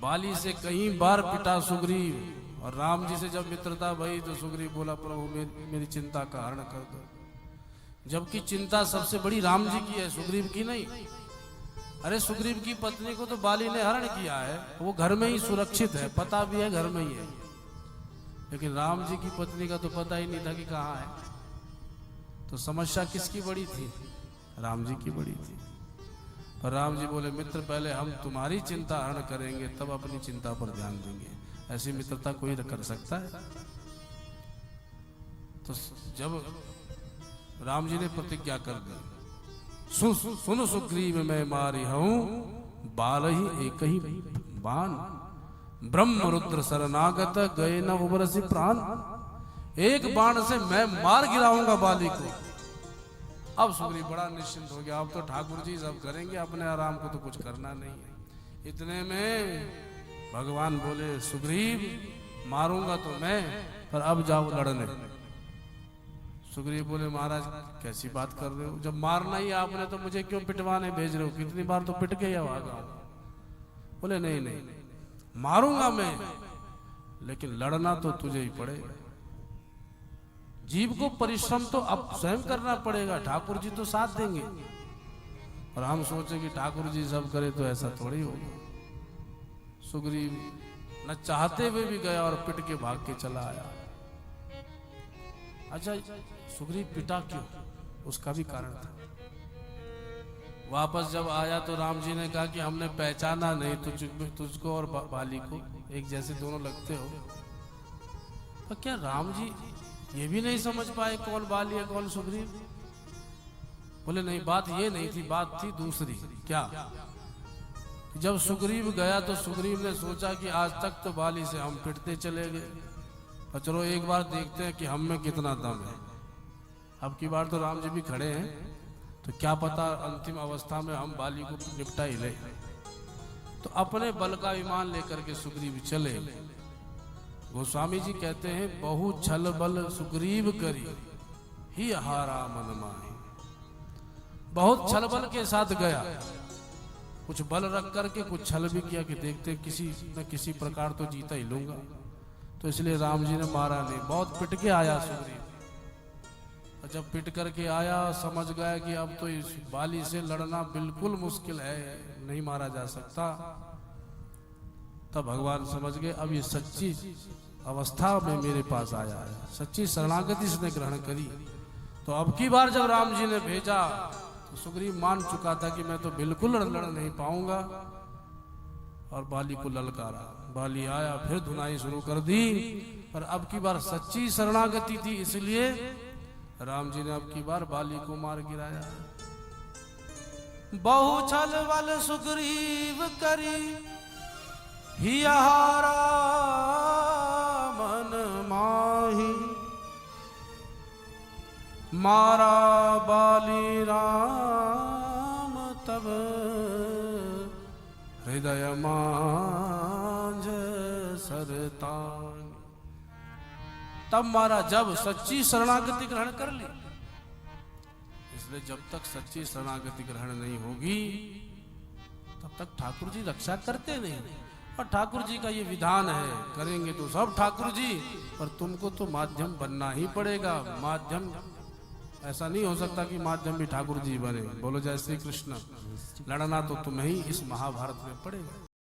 बाली से कई बार पिटा सुग्रीव, और राम जी से जब मित्रता भई तो सुग्रीव बोला प्रभु मेरी चिंता का हरण कर दो। जबकि चिंता सबसे बड़ी राम जी की है, सुग्रीव की नहीं। अरे सुग्रीव की पत्नी को तो बाली ने हरण किया है, वो घर में ही सुरक्षित है, पता भी है घर में ही है। लेकिन राम जी की पत्नी का तो पता ही नहीं था कि कहाँ है। तो समस्या किसकी बड़ी थी? राम जी की बड़ी थी। पर राम जी बोले मित्र पहले हम तुम्हारी चिंता हरण करेंगे, तब अपनी चिंता पर ध्यान देंगे। ऐसी मित्रता कोई कर सकता है? तो जब राम जी ने प्रतिज्ञा कर दी, सुन सुग्रीव मैं मारी हूं बाल ही एक ही बाण, ब्रह्म रुद्र शरणागत गए न उबरसी प्राण। एक बाण से मैं मार गिराऊंगा बाली को। अब सुग्रीव बड़ा निश्चिंत हो गया, अब तो ठाकुर जी सब करेंगे, अपने आराम को तो कुछ करना नहीं है। इतने में भगवान बोले सुग्रीव मारूंगा तो मैं, पर अब जाओ लड़ने। सुग्रीव बोले महाराज कैसी बात कर रहे हो, जब मारना ही आपने तो मुझे क्यों पिटवाने भेज रहे हो? कितनी बार तो पिट के ही आ गया। बोले नहीं नहीं मारूंगा मैं, लेकिन लड़ना तो तुझे ही पड़ेगा। जीव को परिश्रम तो अब स्वयं करना पड़ेगा, ठाकुर जी तो साथ देंगे। और हम सोचे कि ठाकुर जी सब करे तो ऐसा थोड़ी होगा। सुग्रीव न चाहते हुए भी गया और पिट के भाग के चला आया। अच्छा सुग्रीव पिटा क्यों? उसका भी कारण था। वापस जब आया तो राम जी ने कहा कि हमने पहचाना नहीं तुझको और बाली को, एक जैसे दोनों लगते हो। तो क्या राम जी ये भी नहीं समझ पाए कौन बाली है कौन सुग्रीव? बोले नहीं बात ये नहीं थी, बात थी दूसरी। क्या? जब सुग्रीव गया तो सुग्रीव ने सोचा कि आज तक तो बाली से हम पिटते चले गए, तो चलो एक बार देखते हैं कि हम में कितना दम है। अब की बार तो राम जी भी खड़े हैं, तो क्या पता अंतिम अवस्था में हम बाली को निपटा ही ले। तो अपने बल का विमान लेकर के सुग्रीव चले। गोस्वामी जी कहते हैं बहु छल बल सुग्रीव करी ही हारा मन माही। बहुत छल बल के साथ गया, कुछ बल रख करके कुछ छल भी किया कि देखते किसी न किसी प्रकार तो जीता ही लूंगा। तो इसलिए राम जी ने मारा नहीं, बहुत पिट के आया सुग्रीव। और जब पिट करके आया समझ गया कि अब तो इस बाली से लड़ना बिल्कुल मुश्किल है, नहीं मारा जा सकता। तब भगवान समझ गए अब ये सच्ची अवस्था में मेरे पास आया है, सच्ची शरणागति इसने ग्रहण करी। तो अब की बार जब राम जी ने भेजा तो सुग्रीव मान चुका था कि मैं तो बिल्कुल लड़ नहीं पाऊंगा, और बाली को ललकारा। बाली आया, फिर धुनाई शुरू कर दी। पर अब की बार सच्ची शरणागति थी, इसलिए राम जी ने अब की बार बाली को मार गिराया। बहु छल बल सुग्रीव करी ही हारा मन माही, मारा बाली राम तब हृदय मांझ सरतान। तब मारा जब सच्ची शरणागति ग्रहण कर ली। इसलिए जब तक सच्ची शरणागति ग्रहण नहीं होगी तब तक ठाकुर जी रक्षा करते नहीं। और ठाकुर जी का ये विधान है, करेंगे तो सब ठाकुर जी, पर तुमको तो माध्यम बनना ही पड़ेगा। माध्यम ऐसा नहीं हो सकता कि माध्यम भी ठाकुर जी बने। बोलो जय श्री कृष्ण। लड़ना तो तुम्हें ही इस महाभारत में पड़ेगा।